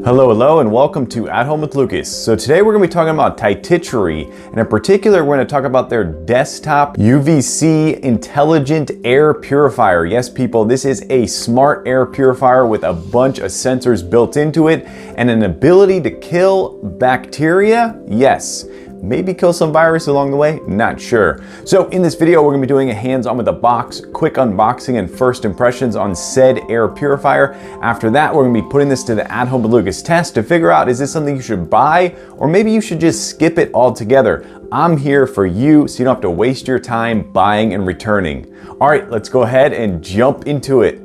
Hello, and welcome to At Home with Lucas. So today we're going to be talking about Trettitry, and in particular we're going to talk about their desktop UVC Intelligent Air Purifier. Yes people, this is a smart air purifier with a bunch of sensors built into it and an ability to kill bacteria. Yes. Maybe kill some virus along the way, not sure. So in this video, we're gonna be doing a hands-on with a box, quick unboxing and first impressions on said air purifier. After that, we're gonna be putting this to the At Home with Lucas test to figure out, is this something you should buy, or maybe you should just skip it altogether. I'm here for you, so you don't have to waste your time buying and returning. All right, let's go ahead and jump into it.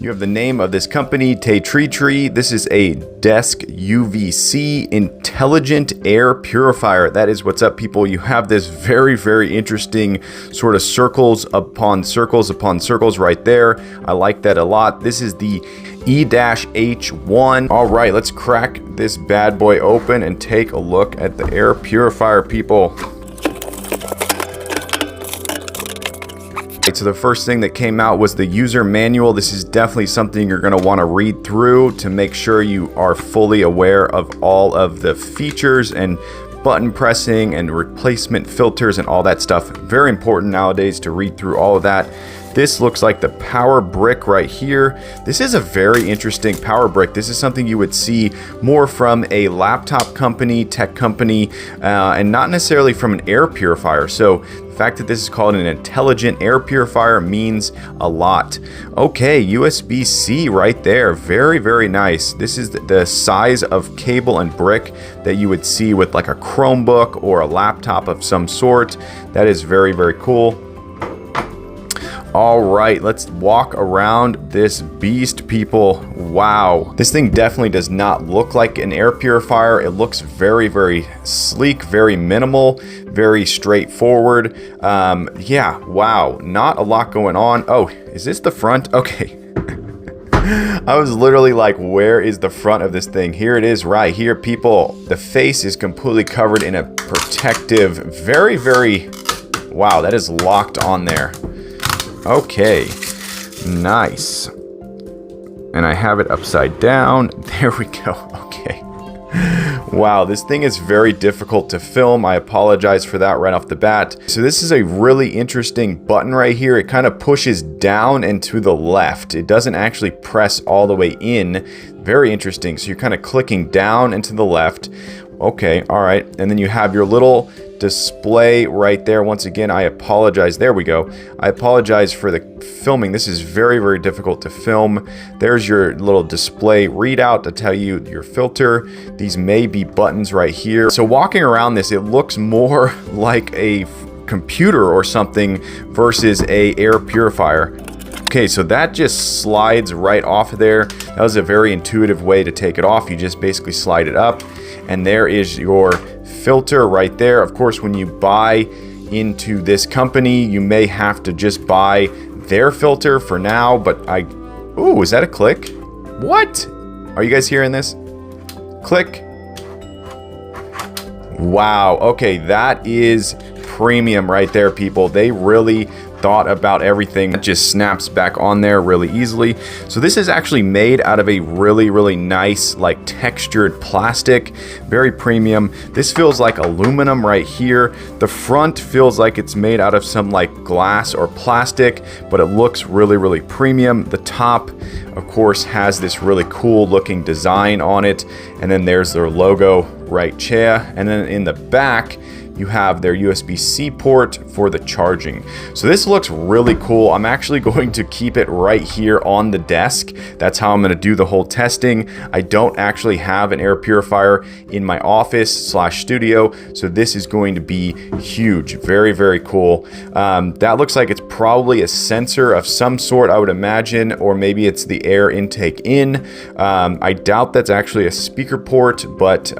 You have the name of this company, Trettitry. This is a desk UVC Intelligent Air Purifier. That is what's up, people. You have this very, very interesting sort of circles upon circles upon circles right there. I like that a lot. This is the E-H1. All right, let's crack this bad boy open and take a look at the air purifier, people. So the first thing that came out was the user manual. This is definitely something you're going to want to read through to make sure you are fully aware of all of the features and button pressing and replacement filters and all that stuff. Very important nowadays to read through all of that. This looks like the power brick right here. This is a very interesting power brick. This is something you would see more from a laptop company, tech company, and not necessarily from an air purifier. So the fact that this is called an intelligent air purifier means a lot. Okay, USB-C right there. Very, very nice. This is the size of cable and brick that you would see with like a Chromebook or a laptop of some sort. That is very, very cool. All right, let's walk around this beast, people. Wow, this thing definitely does not look like an air purifier. It looks very, very sleek, very minimal, very straightforward. Yeah, wow, not a lot going on. Oh, is this the front? Okay. I was literally like, where is the front of this thing? Here it is right here, people. The face is completely covered in a protective, very, very, wow, that is locked on there. Okay, nice. And I have it upside down. There we go. Okay. Wow, this thing is very difficult to film. I apologize for that right off the bat. So this is a really interesting button right here. It kind of pushes down and to the left. It doesn't actually press all the way in. Very interesting. So you're kind of clicking down and to the left. Okay, all right. And then you have your little display right there. Once again, I apologize. There we go. I apologize for the filming. This is very, very difficult to film. There's your little display readout to tell you your filter. These may be buttons right here. So walking around this, it looks more like a computer or something versus a air purifier. Okay, so that just slides right off of there. That was a very intuitive way to take it off. You just basically slide it up, and there is your filter right there. Of course, when you buy into this company, you may have to just buy their filter for now, but ooh, is that a click? What? Are you guys hearing this? Click. Wow, okay, that is premium right there, people. They really thought about everything. It just snaps back on there really easily. So this is actually made out of a really, really nice, like textured plastic, very premium. This feels like aluminum right here. The front feels like it's made out of some like glass or plastic, but it looks really, really premium. The top, of course, has this really cool looking design on it. And then there's their logo right here. And then in the back, you have their USB-C port for the charging. So this looks really cool. I'm actually going to keep it right here on the desk. That's how I'm going to do the whole testing. I don't actually have an air purifier in my office / studio, so this is going to be huge. Very, very cool. That looks like it's probably a sensor of some sort, I would imagine, or maybe it's the air intake in. I doubt that's actually a speaker port, but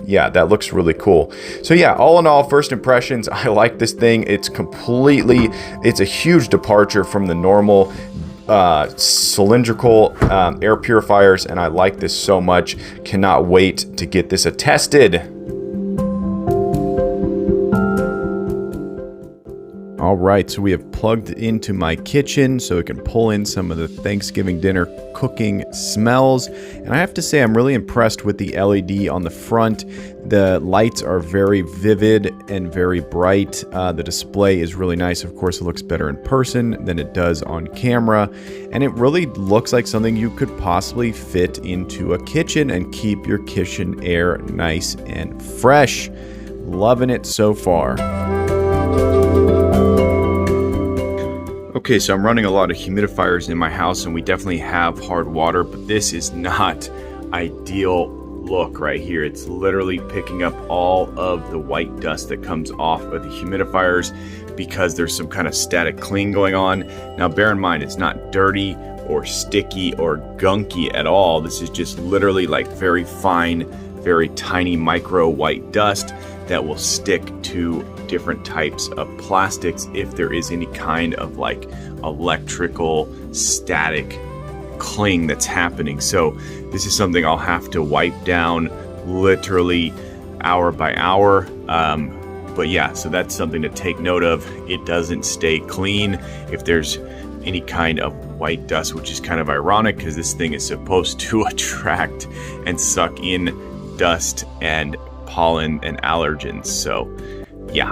yeah, that looks really cool. So yeah, all in all, first impressions, I like this thing. It's a huge departure from the normal cylindrical air purifiers, and I like this so much. Cannot wait to get this tested. All right, so we have plugged into my kitchen so it can pull in some of the Thanksgiving dinner cooking smells. And I have to say, I'm really impressed with the LED on the front. The lights are very vivid and very bright. The display is really nice. Of course, it looks better in person than it does on camera. And it really looks like something you could possibly fit into a kitchen and keep your kitchen air nice and fresh. Loving it so far. Okay, so I'm running a lot of humidifiers in my house, and we definitely have hard water, but this is not ideal look right here. It's literally picking up all of the white dust that comes off of the humidifiers because there's some kind of static clean going on. Now, bear in mind, it's not dirty or sticky or gunky at all. This is just literally like very fine, very tiny micro white dust that will stick to different types of plastics if there is any kind of like electrical static cling that's happening. So this is something I'll have to wipe down literally hour by hour. But yeah, so that's something to take note of. It doesn't stay clean if there's any kind of white dust, which is kind of ironic because this thing is supposed to attract and suck in dust and pollen and allergens. So yeah.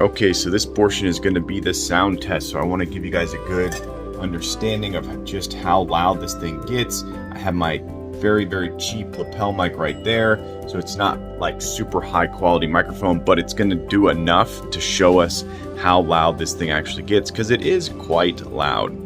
Okay, so this portion is going to be the sound test. So I want to give you guys a good understanding of just how loud this thing gets. I have my very, very cheap lapel mic right there. So it's not like super high quality microphone, but it's going to do enough to show us how loud this thing actually gets because it is quite loud.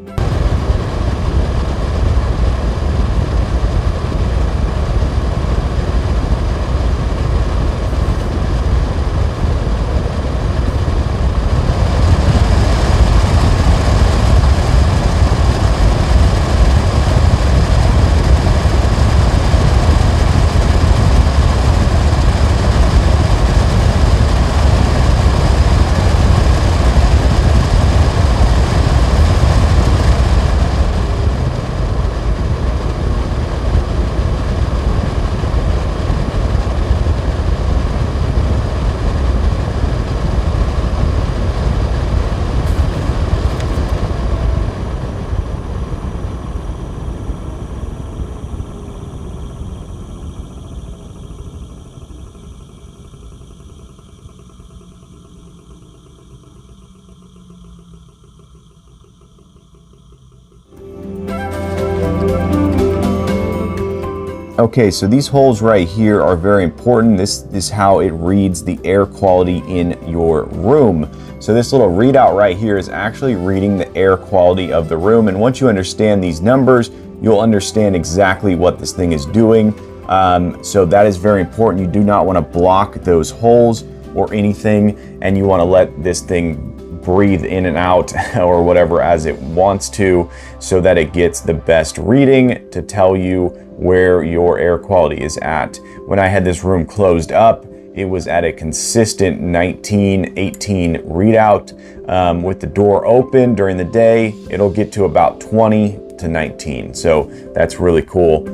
Okay, so these holes right here are very important. This is how it reads the air quality in your room. So this little readout right here is actually reading the air quality of the room. And once you understand these numbers, you'll understand exactly what this thing is doing. So that is very important. You do not want to block those holes or anything, and you want to let this thing breathe in and out or whatever as it wants to, so that it gets the best reading to tell you where your air quality is at. When I had this room closed up, it was at a consistent 19, 18 readout. With the door open during the day, it'll get to about 20 to 19. So that's really cool.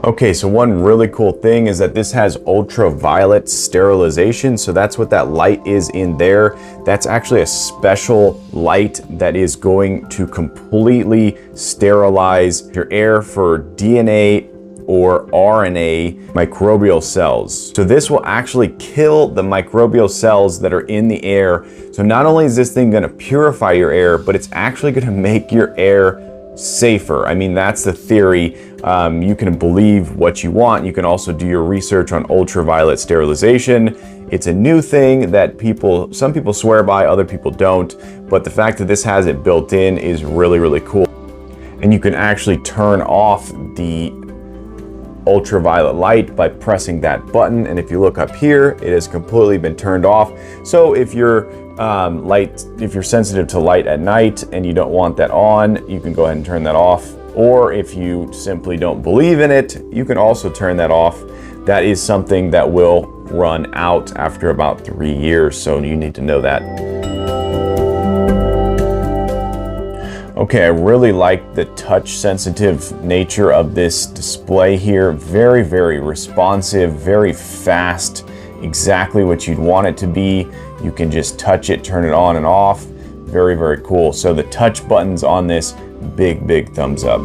Okay, so one really cool thing is that this has ultraviolet sterilization. So that's what that light is in there. That's actually a special light that is going to completely sterilize your air for DNA or RNA microbial cells. So this will actually kill the microbial cells that are in the air. So not only is this thing gonna purify your air, but it's actually gonna make your air safer. I mean, that's the theory. You can believe what you want. You can also do your research on ultraviolet sterilization. It's a new thing that some people swear by, other people don't. But the fact that this has it built in is really, really cool. And you can actually turn off the ultraviolet light by pressing that button. And if you look up here, it has completely been turned off. So if you're sensitive to light at night and you don't want that on, you can go ahead and turn that off. Or if you simply don't believe in it, you can also turn that off. That is something that will run out after about 3 years, so you need to know that. Okay, I really like the touch sensitive nature of this display here. Very, very responsive, very fast, exactly what you'd want it to be. You can just touch it, turn it on and off. Very, very cool. So the touch buttons on this, big thumbs up.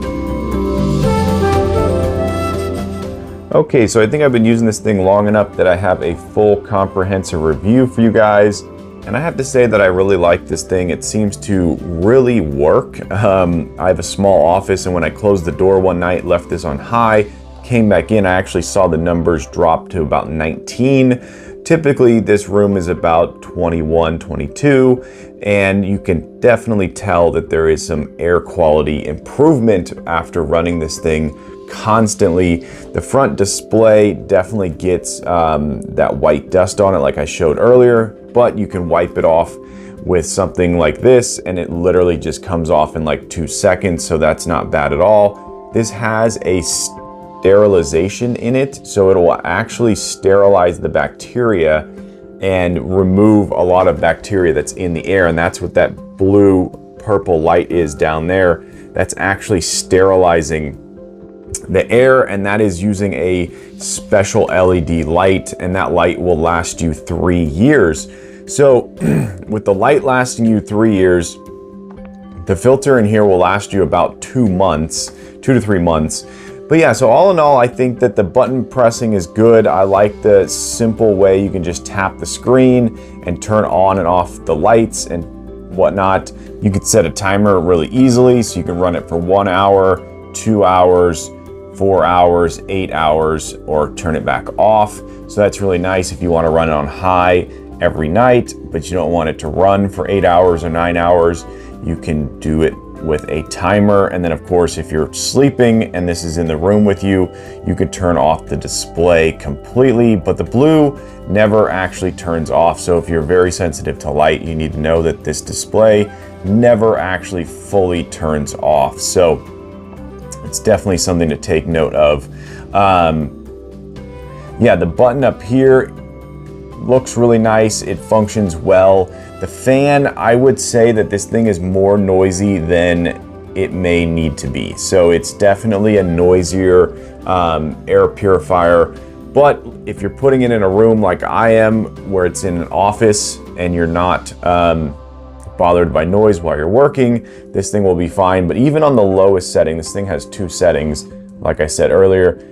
Okay, so I think I've been using this thing long enough that I have a full comprehensive review for you guys. And I have to say that I really like this thing. It seems to really work. I have a small office, and when I closed the door one night, left this on high, came back in, I actually saw the numbers drop to about 19. Typically, this room is about 21, 22, and you can definitely tell that there is some air quality improvement after running this thing constantly. The front display definitely gets that white dust on it like I showed earlier, but you can wipe it off with something like this and it literally just comes off in like 2 seconds, so that's not bad at all. This has a sterilization in it, so it will actually sterilize the bacteria and remove a lot of bacteria that's in the air, and that's what that blue purple light is down there. That's actually sterilizing the air, and that is using a special LED light, and that light will last you 3 years. So with the light lasting you 3 years, the filter in here will last you about 2 months, 2 to 3 months. But yeah, so all in all, I think that the button pressing is good. I like the simple way you can just tap the screen and turn on and off the lights and whatnot. You could set a timer really easily, so you can run it for 1 hour, 2 hours, 4 hours, 8 hours, or turn it back off. So that's really nice if you want to run it on high every night, but you don't want it to run for 8 hours or 9 hours. You can do it with a timer. And then of course, if you're sleeping and this is in the room with you, you could turn off the display completely, but the blue never actually turns off. So if you're very sensitive to light, you need to know that this display never actually fully turns off. So it's definitely something to take note of. Yeah, the button up here looks really nice. It functions well. The fan, I would say that this thing is more noisy than it may need to be. So it's definitely a noisier air purifier. But if you're putting it in a room like I am, where it's in an office and you're not bothered by noise while you're working, this thing will be fine. But even on the lowest setting, this thing has 2 settings, like I said earlier.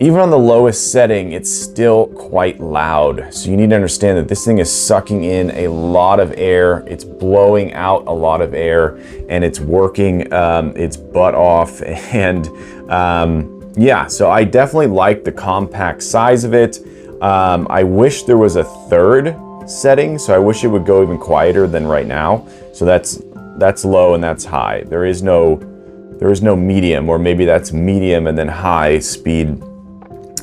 Even on the lowest setting, it's still quite loud. So you need to understand that this thing is sucking in a lot of air. It's blowing out a lot of air, and it's working its butt off. And yeah, so I definitely like the compact size of it. I wish there was a third setting, so I wish it would go even quieter than right now. So that's low and that's high. There is no medium, or maybe that's medium and then high speed.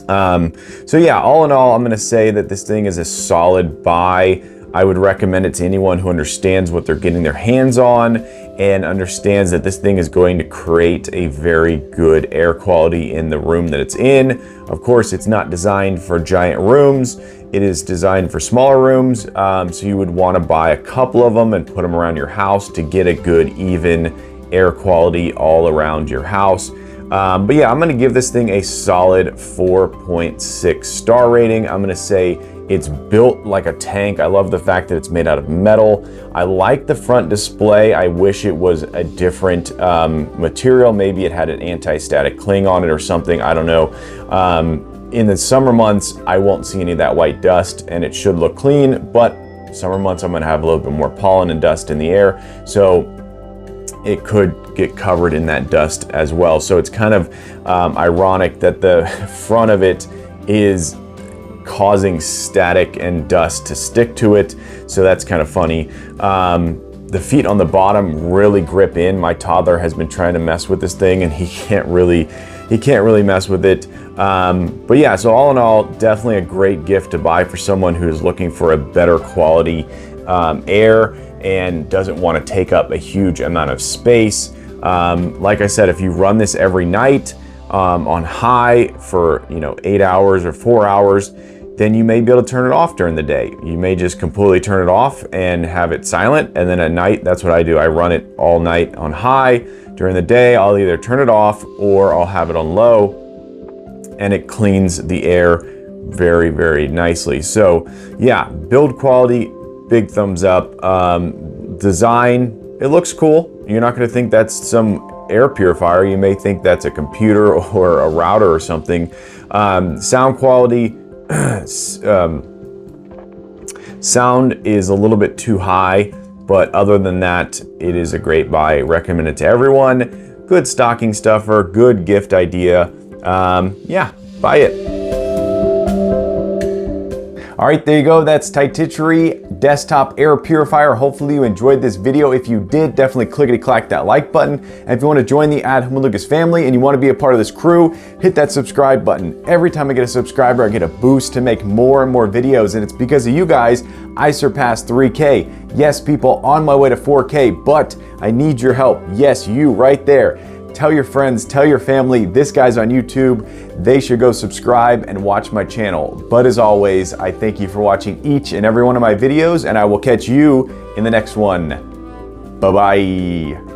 So yeah, all in all, I'm going to say that this thing is a solid buy. I would recommend it to anyone who understands what they're getting their hands on and understands that this thing is going to create a very good air quality in the room that it's in. Of course, it's not designed for giant rooms. It is designed for smaller rooms. So you would want to buy a couple of them and put them around your house to get a good, even air quality all around your house. But yeah, I'm going to give this thing a solid 4.6 star rating. I'm going to say it's built like a tank. I love the fact that it's made out of metal. I like the front display. I wish it was a different material. Maybe it had an anti-static cling on it or something. I don't know. In the summer months, I won't see any of that white dust and it should look clean, but summer months, I'm going to have a little bit more pollen and dust in the air. So it could get covered in that dust as well. So it's kind of ironic that the front of it is causing static and dust to stick to it. So that's kind of funny. The feet on the bottom really grip in. My toddler has been trying to mess with this thing and he can't really mess with it. But yeah, so all in all, definitely a great gift to buy for someone who is looking for a better quality air and doesn't want to take up a huge amount of space. Like I said, if you run this every night on high for 8 hours or 4 hours, then you may be able to turn it off during the day. You may just completely turn it off and have it silent, and then at night, that's what I do. I run it all night on high. During the day, I'll either turn it off or I'll have it on low, and it cleans the air very, very nicely. So yeah, build quality, big thumbs up. Design, it looks cool. You're not gonna think that's some air purifier. You may think that's a computer or a router or something. Sound quality, sound is a little bit too high, but other than that, it is a great buy. Recommend it to everyone. Good stocking stuffer, good gift idea. Yeah, buy it. All right, there you go. That's Trettitry desktop air purifier. Hopefully you enjoyed this video. If you did, definitely clickety-clack that like button. And if you want to join the At Home with Lucas family and you want to be a part of this crew, hit that subscribe button. Every time I get a subscriber, I get a boost to make more and more videos. And it's because of you guys, I surpassed 3K. Yes, people, on my way to 4K, but I need your help. Yes, you right there. Tell your friends, tell your family, this guy's on YouTube. They should go subscribe and watch my channel. But as always, I thank you for watching each and every one of my videos, and I will catch you in the next one. Bye-bye.